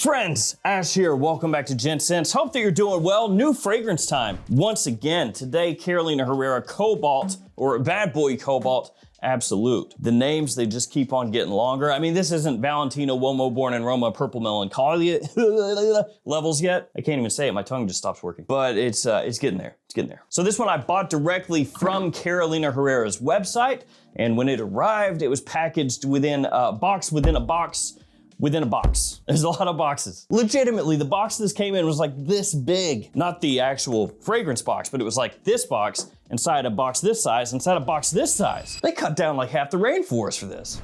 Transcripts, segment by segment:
Friends, Ash here. Welcome back to Gents. Hope that you're doing well. New fragrance time. Once again, today, Carolina Herrera Cobalt, or Bad Boy Cobalt Absolute. The names, they just keep on getting longer. I mean, this isn't Valentino Uomo Born in Roma Purple Melancholia levels yet. I can't even say it. My tongue just stops working. But it's getting there. It's getting there. So this one I bought directly from Carolina Herrera's website. And when it arrived, it was packaged within a box within a box within a box. There's a lot of boxes. Legitimately, the box this came in was like this big. Not the actual fragrance box, but it was like this box inside a box this size, inside a box this size. They cut down like half the rainforest for this.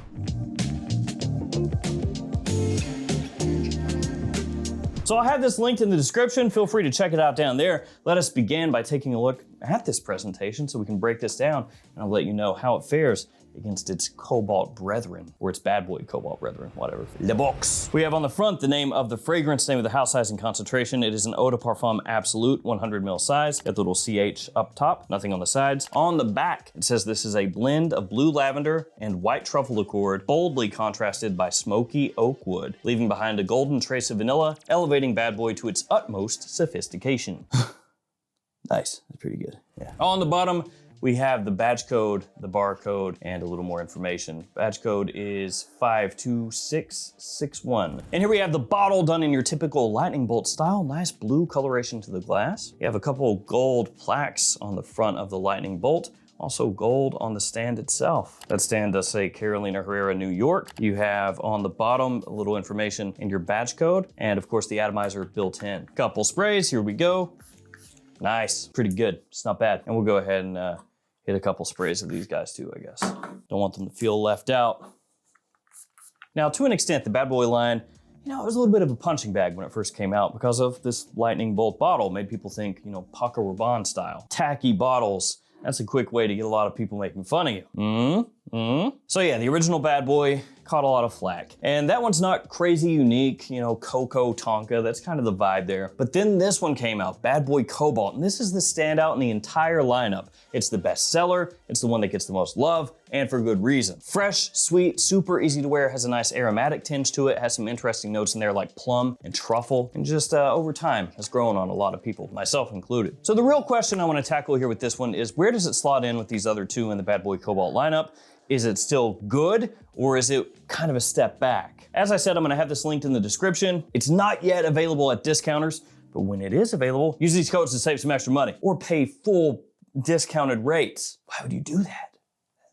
So I'll have this linked in the description. Feel free to check it out down there. Let us begin by taking a look at this presentation so we can break this down, and I'll let you know how it fares against its Cobalt brethren, or its Bad Boy Cobalt brethren, whatever. Le box. We have on the front the name of the fragrance, name of the house size and concentration. It is an Eau de Parfum Absolute, 100 ml size. Got the little CH up top, nothing on the sides. On the back, it says this is a blend of blue lavender and white truffle accord, boldly contrasted by smoky oak wood, leaving behind a golden trace of vanilla, elevating Bad Boy to its utmost sophistication. Nice, that's pretty good, yeah. On the bottom, we have the badge code, the barcode, and a little more information. Badge code is 52661. And here we have the bottle done in your typical lightning bolt style. Nice blue coloration to the glass. You have a couple gold plaques on the front of the lightning bolt. Also gold on the stand itself. That stand does say Carolina Herrera, New York. You have on the bottom a little information in your badge code, and of course the atomizer built in. Couple sprays, here we go. Nice, pretty good, it's not bad. And we'll go ahead and hit a couple sprays of these guys too, I guess. Don't want them to feel left out. Now, to an extent, the Bad Boy line, you know, it was a little bit of a punching bag when it first came out because of this lightning bolt bottle. Made people think, you know, Paco Rabanne style. Tacky bottles. That's a quick way to get a lot of people making fun of you. So yeah, the original Bad Boy caught a lot of flack. And that one's not crazy unique, you know, Cocoa Tonka, that's kind of the vibe there. But then this one came out, Bad Boy Cobalt, and this is the standout in the entire lineup. It's the best seller, it's the one that gets the most love, and for good reason. Fresh, sweet, super easy to wear, has a nice aromatic tinge to it, has some interesting notes in there like plum and truffle, and just over time has grown on a lot of people, myself included. So the real question I want to tackle here with this one is, where does it slot in with these other two in the Bad Boy Cobalt lineup? Is it still good, or is it kind of a step back? As I said, I'm gonna have this linked in the description. It's not yet available at discounters, but when it is available, use these codes to save some extra money or pay full discounted rates. Why would you do that?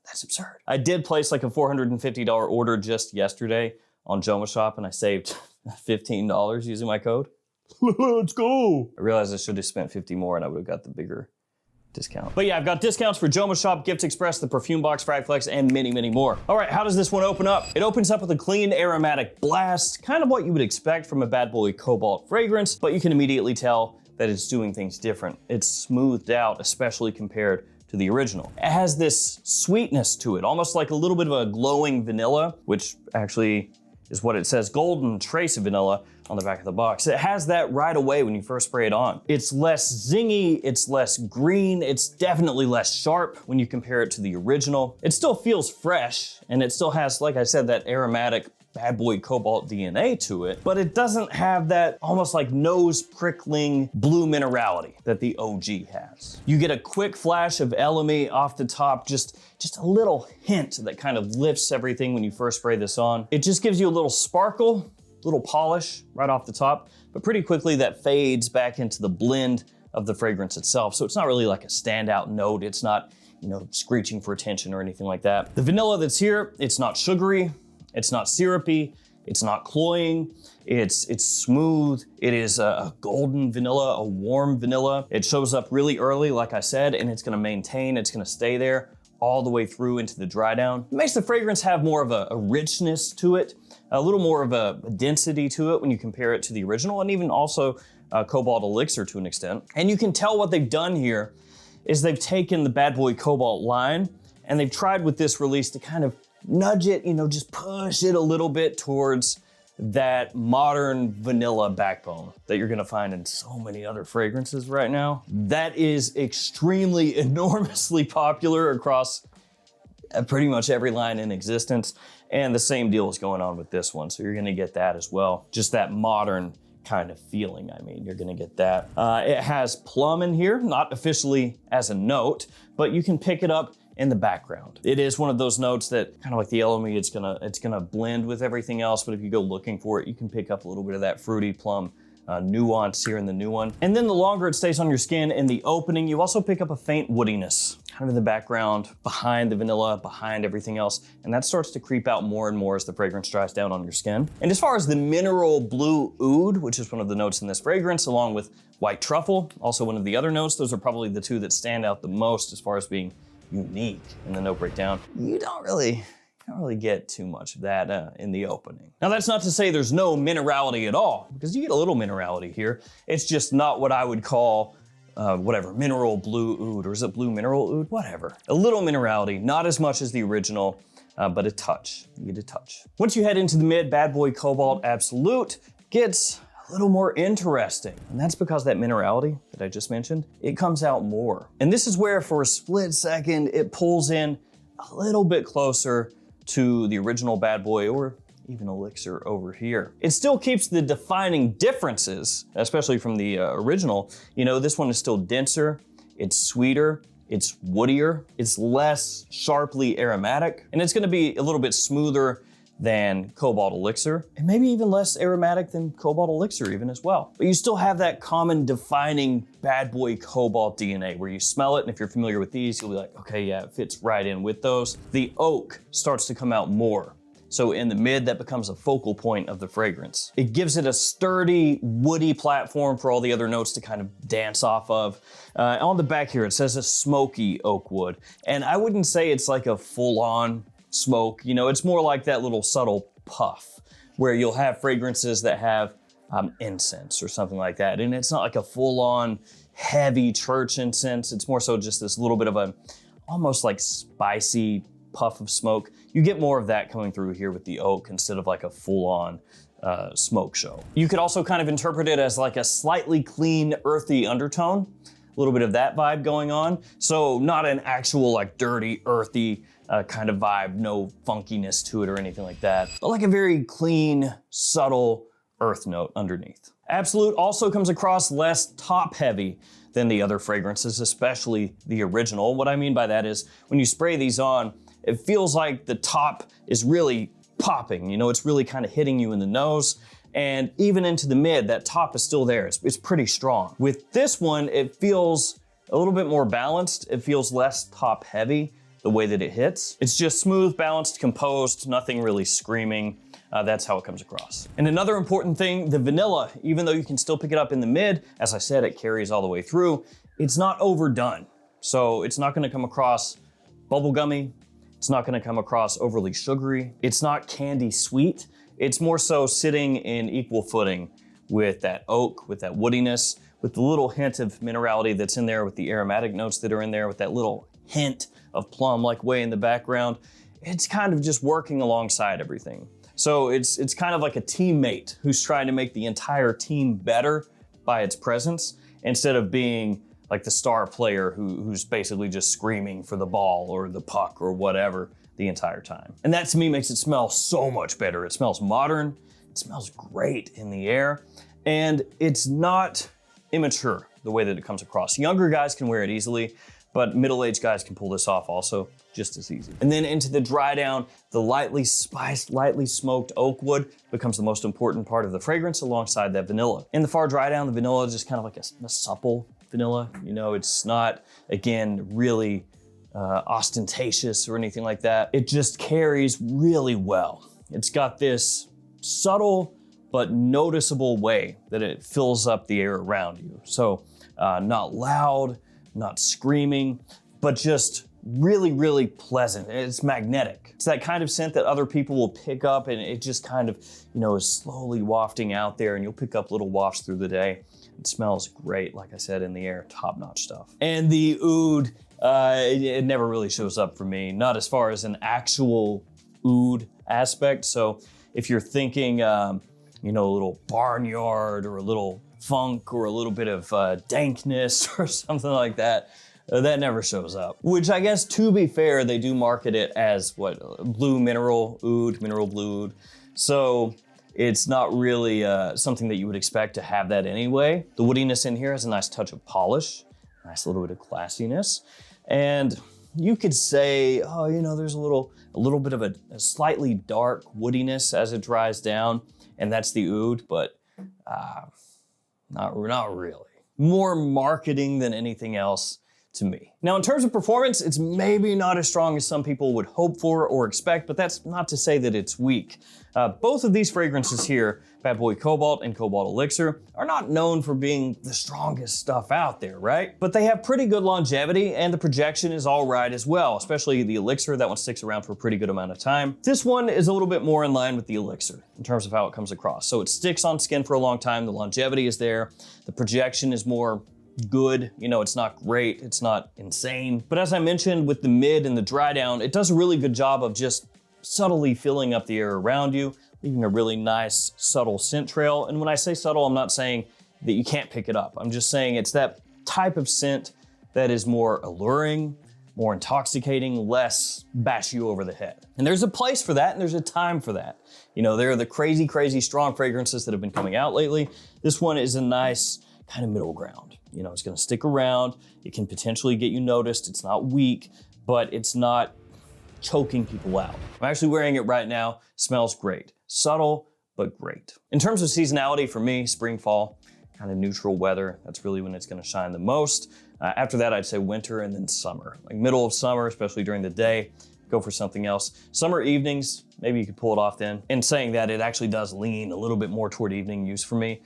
That's absurd. I did place like a $450 order just yesterday on JOMASHOP, and I saved $15 using my code. Let's go. I realized I should have spent 50 more and I would have got the bigger discount. But yeah, I've got discounts for JOMASHOP, Gift Express, the Perfume Box, Fragflex, and many, many more. All right, how does this one open up? It opens up with a clean aromatic blast, kind of what you would expect from a Bad Boy Cobalt fragrance, but you can immediately tell that it's doing things different. It's smoothed out, especially compared to the original. It has this sweetness to it, almost like a little bit of a glowing vanilla, which actually is what it says, golden trace of vanilla on the back of the box. It has that right away when you first spray it on. It's less zingy, it's less green, it's definitely less sharp when you compare it to the original. It still feels fresh, and it still has, like I said, that aromatic Bad Boy Cobalt DNA to it, but it doesn't have that almost like nose prickling blue minerality that the OG has. You get a quick flash of LME off the top, just a little hint that kind of lifts everything when you first spray this on. It just gives you a little sparkle, little polish right off the top, but pretty quickly that fades back into the blend of the fragrance itself. So it's not really like a standout note. It's not, you know, screeching for attention or anything like that. The vanilla that's here, it's not sugary, it's not syrupy, it's not cloying, it's smooth. It is a golden vanilla, a warm vanilla. It shows up really early, like I said, and it's gonna maintain, it's gonna stay there all the way through into the dry down. It makes the fragrance have more of a richness to it, a little more of a density to it when you compare it to the original, and even also Cobalt Elixir to an extent. And you can tell what they've done here is they've taken the Bad Boy Cobalt line and they've tried with this release to kind of nudge it, you know, just push it a little bit towards that modern vanilla backbone that you're gonna find in so many other fragrances right now. That is extremely, enormously popular across pretty much every line in existence. And the same deal is going on with this one. So you're gonna get that as well. Just that modern kind of feeling. I mean, you're gonna get that. It has plum in here, not officially as a note, but you can pick it up in the background. It is one of those notes that kind of like the yellow meat, it's gonna blend with everything else, but if you go looking for it, you can pick up a little bit of that fruity plum nuance here in the new one. And then the longer it stays on your skin in the opening, you also pick up a faint woodiness, kind of in the background, behind the vanilla, behind everything else. And that starts to creep out more and more as the fragrance dries down on your skin. And as far as the mineral blue oud, which is one of the notes in this fragrance, along with white truffle, also one of the other notes, those are probably the two that stand out the most as far as being unique in the note breakdown. You don't really get too much of that in the opening. Now that's not to say there's no minerality at all, because you get a little minerality here. It's just not what I would call mineral blue oud, or is it blue mineral oud? Whatever. A little minerality, not as much as the original, but a touch. You get a touch. Once you head into the mid, Bad Boy Cobalt Absolute gets a little more interesting. And that's because that minerality that I just mentioned, it comes out more. And this is where for a split second, it pulls in a little bit closer to the original Bad Boy, or even Elixir over here. It still keeps the defining differences, especially from the original. You know, this one is still denser, it's sweeter, it's woodier, it's less sharply aromatic, and it's gonna be a little bit smoother than Cobalt Elixir, and maybe even less aromatic than Cobalt Elixir even as well. But you still have that common defining Bad Boy Cobalt DNA where you smell it, and if you're familiar with these, you'll be like, okay, yeah, it fits right in with those. The oak starts to come out more. So in the mid, that becomes a focal point of the fragrance. It gives it a sturdy, woody platform for all the other notes to kind of dance off of. On the back here, it says a smoky oak wood, and I wouldn't say it's like a full-on smoke. You know, it's more like that little subtle puff where you'll have fragrances that have incense or something like that. And it's not like a full-on heavy church incense. It's more so just this little bit of a almost like spicy puff of smoke. You get more of that coming through here with the oak instead of like a full-on smoke show. You could also kind of interpret it as like a slightly clean, earthy undertone. A little bit of that vibe going on. So not an actual like dirty, earthy kind of vibe, no funkiness to it or anything like that, but like a very clean, subtle earth note underneath. Absolute also comes across less top heavy than the other fragrances, especially the original. What I mean by that is when you spray these on, it feels like the top is really popping. You know, it's really kind of hitting you in the nose. And even into the mid, that top is still there. It's pretty strong. With this one, it feels a little bit more balanced. It feels less top heavy the way that it hits. It's just smooth, balanced, composed, nothing really screaming. That's how it comes across. And another important thing, the vanilla, even though you can still pick it up in the mid, as I said, it carries all the way through, it's not overdone. So it's not gonna come across bubblegummy. It's not gonna come across overly sugary. It's not candy sweet. It's more so sitting in equal footing with that oak, with that woodiness, with the little hint of minerality that's in there, with the aromatic notes that are in there, with that little hint of plum like way in the background. It's kind of just working alongside everything. So it's kind of like a teammate who's trying to make the entire team better by its presence, instead of being like the star player who's basically just screaming for the ball or the puck or whatever the entire time. And that to me makes it smell so much better. It smells modern, it smells great in the air, and it's not immature the way that it comes across. Younger guys can wear it easily, but middle-aged guys can pull this off also just as easy. And then into the dry down, the lightly spiced, lightly smoked oak wood becomes the most important part of the fragrance alongside that vanilla. In the far dry down, the vanilla is just kind of like a supple vanilla. You know, it's not, again, really ostentatious or anything like that. It just carries really well. It's got this subtle but noticeable way that it fills up the air around you. So not loud, not screaming, but just really, really pleasant. It's magnetic. It's that kind of scent that other people will pick up, and it just kind of, you know, is slowly wafting out there, and you'll pick up little wafts through the day. It smells great, like I said, in the air, top-notch stuff. And the oud, it never really shows up for me, not as far as an actual oud aspect. So if you're thinking, you know, a little barnyard or a little funk or a little bit of dankness or something like that, that never shows up. Which I guess, to be fair, they do market it as what, blue mineral oud, mineral blue oud. So it's not really something that you would expect to have that anyway. The woodiness in here has a nice touch of polish, nice little bit of classiness. And you could say, oh, you know, there's a little bit of a slightly dark woodiness as it dries down, and that's the oud, but not really. More marketing than anything else to me. Now, in terms of performance, it's maybe not as strong as some people would hope for or expect, but that's not to say that it's weak. Both of these fragrances here, Bad Boy Cobalt and Cobalt Elixir, are not known for being the strongest stuff out there, right? But they have pretty good longevity, and the projection is all right as well, especially the Elixir. That one sticks around for a pretty good amount of time. This one is a little bit more in line with the Elixir in terms of how it comes across. So it sticks on skin for a long time, the longevity is there, the projection is more good. You know, it's not great, it's not insane. But as I mentioned with the mid and the dry down, it does a really good job of just subtly filling up the air around you, leaving a really nice subtle scent trail. And when I say subtle, I'm not saying that you can't pick it up. I'm just saying it's that type of scent that is more alluring, more intoxicating, less bash you over the head. And there's a place for that and there's a time for that. You know, there are the crazy, crazy strong fragrances that have been coming out lately. This one is a nice kind of middle ground. You know, it's gonna stick around. It can potentially get you noticed. It's not weak, but it's not choking people out. I'm actually wearing it right now. Smells great. Subtle, but great. In terms of seasonality, for me, spring, fall, kind of neutral weather. That's really when it's gonna shine the most. After that, I'd say winter and then summer. Like middle of summer, especially during the day, go for something else. Summer evenings, maybe you could pull it off then. In saying that, it actually does lean a little bit more toward evening use for me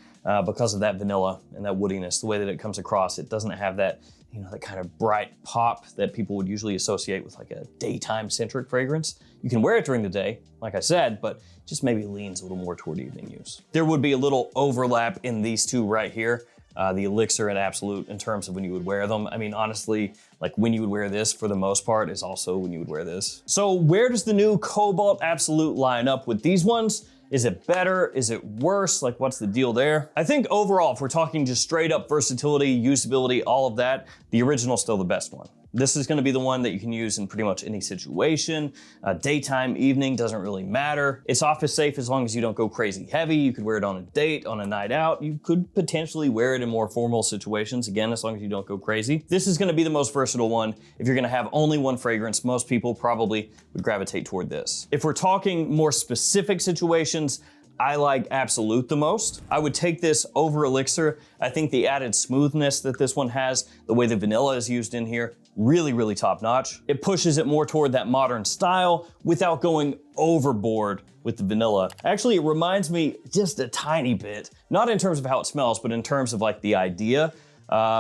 because of that vanilla and that woodiness, the way that it comes across. It doesn't have that, you know, that kind of bright pop that people would usually associate with like a daytime centric fragrance. You can wear it during the day, like I said, but just maybe leans a little more toward evening use. There would be a little overlap in these two right here, the Elixir and Absolute, in terms of when you would wear them. I mean, honestly, like when you would wear this for the most part is also when you would wear this. So where does the new Cobalt Absolute line up with these ones? Is it better? Is it worse? Like, what's the deal there? I think overall, if we're talking just straight up versatility, usability, all of that, the original's still the best one. This is gonna be the one that you can use in pretty much any situation. Daytime, evening, doesn't really matter. It's office safe as long as you don't go crazy heavy. You could wear it on a date, on a night out. You could potentially wear it in more formal situations, again, as long as you don't go crazy. This is gonna be the most versatile one. If you're gonna have only one fragrance, most people probably would gravitate toward this. If we're talking more specific situations, I like Absolute the most. I would take this over Elixir. I think the added smoothness that this one has, the way the vanilla is used in here, really, really top notch. It pushes it more toward that modern style without going overboard with the vanilla. Actually, it reminds me just a tiny bit, not in terms of how it smells, but in terms of like the idea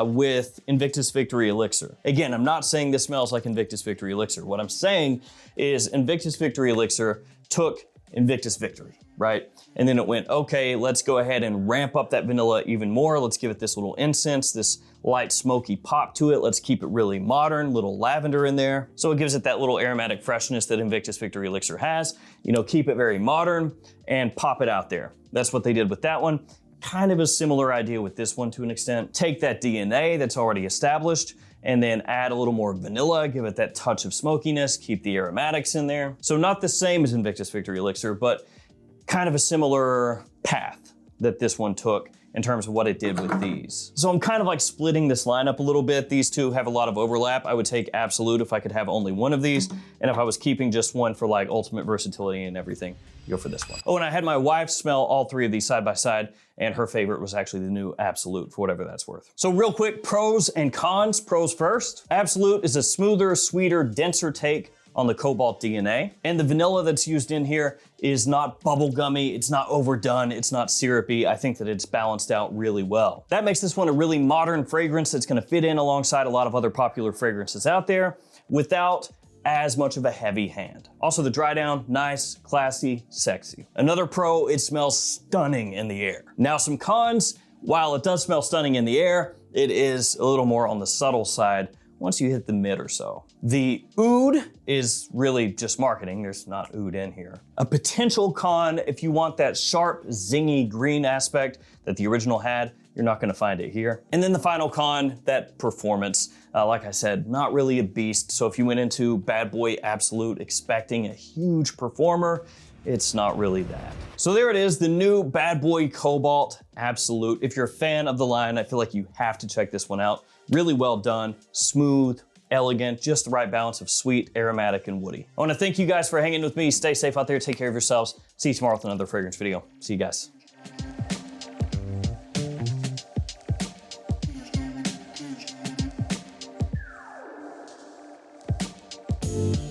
with Invictus Victory Elixir. Again, I'm not saying this smells like Invictus Victory Elixir. What I'm saying is Invictus Victory Elixir took Invictus Victory, right? And then it went, okay, let's go ahead and ramp up that vanilla even more. Let's give it this little incense, this light smoky pop to it. Let's keep it really modern, little lavender in there. So it gives it that little aromatic freshness that Invictus Victory Elixir has. You know, keep it very modern and pop it out there. That's what they did with that one. Kind of a similar idea with this one to an extent. Take that DNA that's already established and then add a little more vanilla, give it that touch of smokiness, keep the aromatics in there. So not the same as Invictus Victory Elixir, but kind of a similar path that this one took in terms of what it did with these. So I'm kind of like splitting this lineup a little bit. These two have a lot of overlap. I would take Absolute if I could have only one of these. And if I was keeping just one for like ultimate versatility and everything, go for this one. Oh, and I had my wife smell all three of these side by side, and her favorite was actually the new Absolute, for whatever that's worth. So real quick, pros and cons. Pros first. Absolute is a smoother, sweeter, denser take on the Cobalt DNA. And the vanilla that's used in here is not bubblegummy, it's not overdone, it's not syrupy. I think that it's balanced out really well. That makes this one a really modern fragrance that's gonna fit in alongside a lot of other popular fragrances out there without as much of a heavy hand. Also the dry down, nice, classy, sexy. Another pro, it smells stunning in the air. Now some cons, while it does smell stunning in the air, it is a little more on the subtle side once you hit the mid or so. The oud is really just marketing. There's not oud in here. A potential con, if you want that sharp, zingy green aspect that the original had, you're not gonna find it here. And then the final con, that performance. Like I said, not really a beast. So if you went into Bad Boy Absolute expecting a huge performer, it's not really that. So there it is, the new Bad Boy Cobalt Absolute. If you're a fan of the line, I feel like you have to check this one out. Really well done, smooth, elegant, just the right balance of sweet, aromatic, and woody. I wanna thank you guys for hanging with me. Stay safe out there, take care of yourselves. See you tomorrow with another fragrance video. See you guys. Thank you.